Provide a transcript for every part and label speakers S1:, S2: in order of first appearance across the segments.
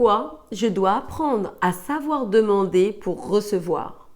S1: pourquoi je dois apprendre à savoir demander pour recevoir.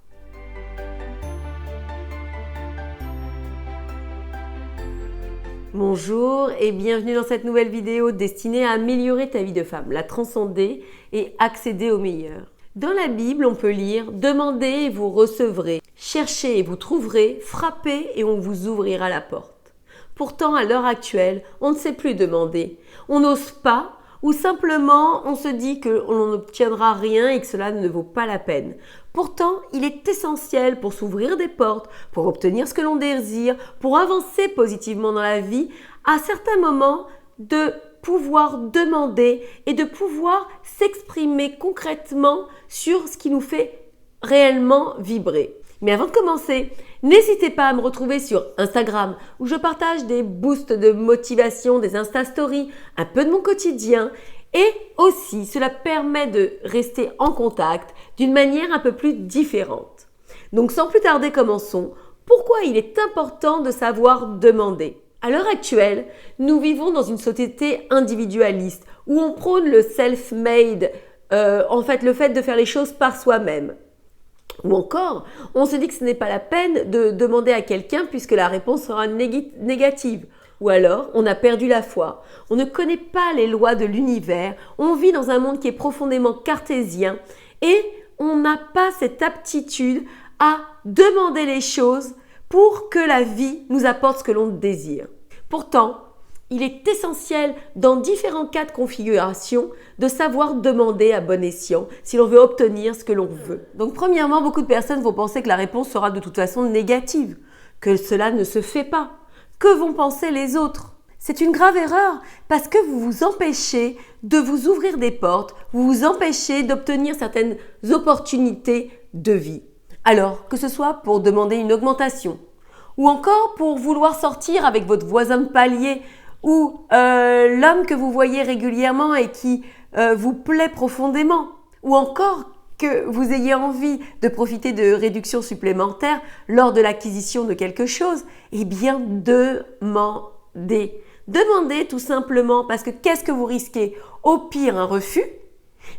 S1: Bonjour et bienvenue dans cette nouvelle vidéo destinée à améliorer ta vie de femme, la transcender et accéder au meilleur. Dans la Bible, on peut lire « Demandez et vous recevrez, cherchez et vous trouverez, frappez et on vous ouvrira la porte ». Pourtant, à l'heure actuelle, on ne sait plus demander. On n'ose pas ou simplement on se dit qu'on n'obtiendra rien et que cela ne vaut pas la peine. Pourtant, il est essentiel pour s'ouvrir des portes, pour obtenir ce que l'on désire, pour avancer positivement dans la vie, à certains moments de pouvoir demander et de pouvoir s'exprimer concrètement sur ce qui nous fait réellement vibrer. Mais avant de commencer, n'hésitez pas à me retrouver sur Instagram où je partage des boosts de motivation, des Insta Stories, un peu de mon quotidien et aussi cela permet de rester en contact d'une manière un peu plus différente. Donc sans plus tarder, commençons. Pourquoi il est important de savoir demander ? À l'heure actuelle, nous vivons dans une société individualiste où on prône le self-made, le fait de faire les choses par soi-même. Ou encore, on se dit que ce n'est pas la peine de demander à quelqu'un puisque la réponse sera négative. Ou alors, on a perdu la foi. On ne connaît pas les lois de l'univers. On vit dans un monde qui est profondément cartésien et on n'a pas cette aptitude à demander les choses pour que la vie nous apporte ce que l'on désire. Pourtant, il est essentiel dans différents cas de configuration de savoir demander à bon escient si l'on veut obtenir ce que l'on veut. Donc premièrement, beaucoup de personnes vont penser que la réponse sera de toute façon négative, que cela ne se fait pas. Que vont penser les autres ? C'est une grave erreur parce que vous vous empêchez de vous ouvrir des portes, vous vous empêchez d'obtenir certaines opportunités de vie. Alors, que ce soit pour demander une augmentation ou encore pour vouloir sortir avec votre voisin de palier ou l'homme que vous voyez régulièrement et qui vous plaît profondément, ou encore que vous ayez envie de profiter de réductions supplémentaires lors de l'acquisition de quelque chose, eh bien demandez. Demandez tout simplement parce que qu'est-ce que vous risquez ? Au pire, un refus,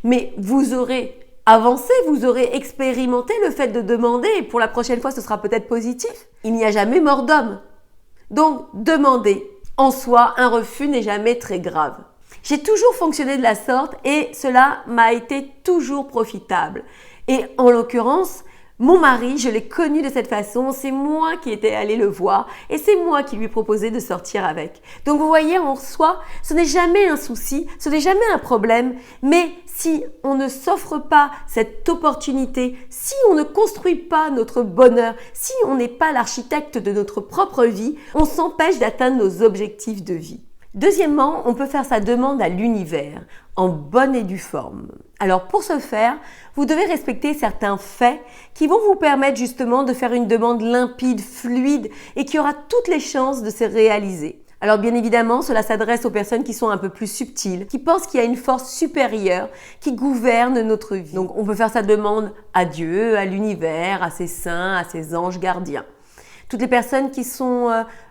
S1: mais vous aurez avancé, vous aurez expérimenté le fait de demander et pour la prochaine fois, ce sera peut-être positif. Il n'y a jamais mort d'homme. Donc, demandez. En soi, un refus n'est jamais très grave. J'ai toujours fonctionné de la sorte et cela m'a été toujours profitable. Et en l'occurrence, mon mari, je l'ai connu de cette façon, c'est moi qui étais allée le voir et c'est moi qui lui proposais de sortir avec. Donc vous voyez, en soi, ce n'est jamais un souci, ce n'est jamais un problème, mais si on ne s'offre pas cette opportunité, si on ne construit pas notre bonheur, si on n'est pas l'architecte de notre propre vie, on s'empêche d'atteindre nos objectifs de vie. Deuxièmement, on peut faire sa demande à l'univers, en bonne et due forme. Alors pour ce faire, vous devez respecter certains faits qui vont vous permettre justement de faire une demande limpide, fluide et qui aura toutes les chances de se réaliser. Alors bien évidemment, cela s'adresse aux personnes qui sont un peu plus subtiles, qui pensent qu'il y a une force supérieure qui gouverne notre vie. Donc on peut faire sa demande à Dieu, à l'univers, à ses saints, à ses anges gardiens. Toutes les personnes qui sont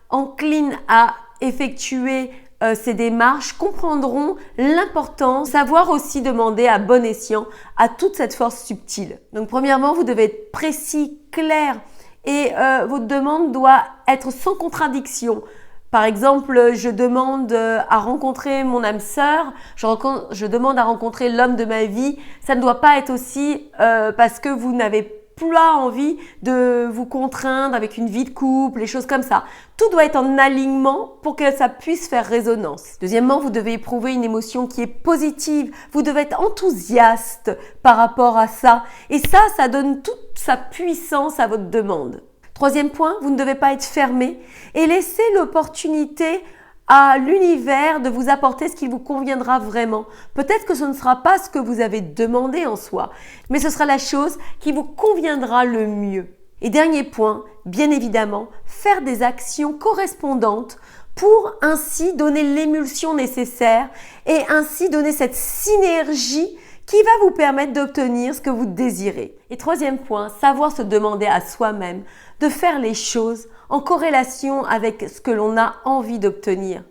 S1: enclines à effectuer ces démarches comprendront l'importance de savoir aussi demander à bon escient à toute cette force subtile. Donc premièrement, vous devez être précis, clair et votre demande doit être sans contradiction. Par exemple, je demande à rencontrer mon âme sœur, je demande à rencontrer l'homme de ma vie. Ça ne doit pas être aussi parce que vous n'avez pas envie de vous contraindre avec une vie de couple, les choses comme ça. Tout doit être en alignement pour que ça puisse faire résonance. Deuxièmement, vous devez éprouver une émotion qui est positive. Vous devez être enthousiaste par rapport à ça. Et ça donne toute sa puissance à votre demande. Troisième point, vous ne devez pas être fermé et laisser l'opportunité à l'univers de vous apporter ce qui vous conviendra vraiment. Peut-être que ce ne sera pas ce que vous avez demandé en soi, mais ce sera la chose qui vous conviendra le mieux. Et dernier point, bien évidemment, faire des actions correspondantes pour ainsi donner l'émulsion nécessaire et ainsi donner cette synergie qui va vous permettre d'obtenir ce que vous désirez. Et troisième point, savoir se demander à soi-même de faire les choses en corrélation avec ce que l'on a envie d'obtenir.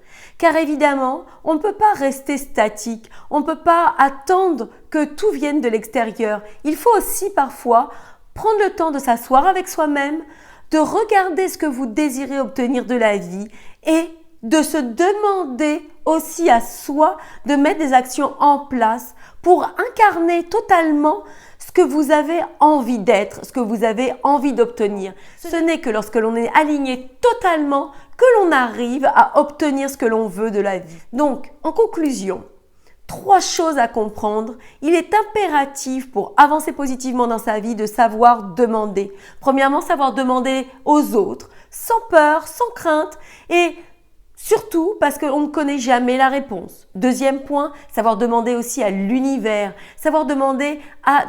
S1: car évidemment, on ne peut pas rester statique, on ne peut pas attendre que tout vienne de l'extérieur. Il faut aussi parfois prendre le temps de s'asseoir avec soi-même, de regarder ce que vous désirez obtenir de la vie et de se demander aussi à soi de mettre des actions en place pour incarner totalement ce que vous avez envie d'être, ce que vous avez envie d'obtenir. Ce n'est que lorsque l'on est aligné totalement que l'on arrive à obtenir ce que l'on veut de la vie. Donc, en conclusion, 3 choses à comprendre. Il est impératif pour avancer positivement dans sa vie de savoir demander. Premièrement, savoir demander aux autres, sans peur, sans crainte et surtout parce qu'on ne connaît jamais la réponse. Deuxième point, savoir demander aussi à l'univers, savoir demander à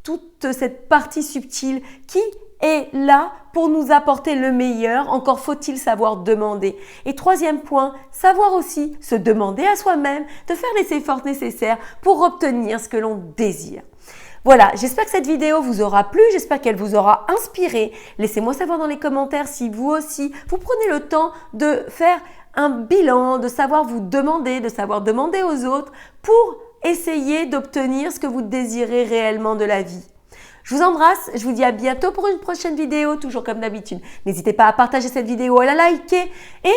S1: toute cette partie subtile qui est là pour nous apporter le meilleur. Encore faut-il savoir demander. Et troisième point, savoir aussi se demander à soi-même de faire les efforts nécessaires pour obtenir ce que l'on désire. Voilà, j'espère que cette vidéo vous aura plu, j'espère qu'elle vous aura inspiré. Laissez-moi savoir dans les commentaires si vous aussi, vous prenez le temps de faire un bilan, de savoir vous demander, de savoir demander aux autres pour essayer d'obtenir ce que vous désirez réellement de la vie. Je vous embrasse, je vous dis à bientôt pour une prochaine vidéo, toujours comme d'habitude. N'hésitez pas à partager cette vidéo, à la liker et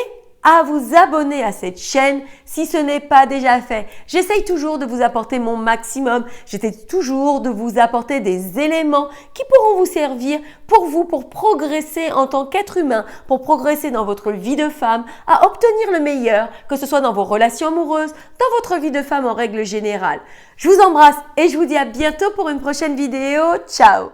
S1: à vous abonner à cette chaîne si ce n'est pas déjà fait. J'essaye toujours de vous apporter mon maximum. J'essaie toujours de vous apporter des éléments qui pourront vous servir pour progresser en tant qu'être humain, pour progresser dans votre vie de femme, à obtenir le meilleur, que ce soit dans vos relations amoureuses, dans votre vie de femme en règle générale. Je vous embrasse et je vous dis à bientôt pour une prochaine vidéo. Ciao!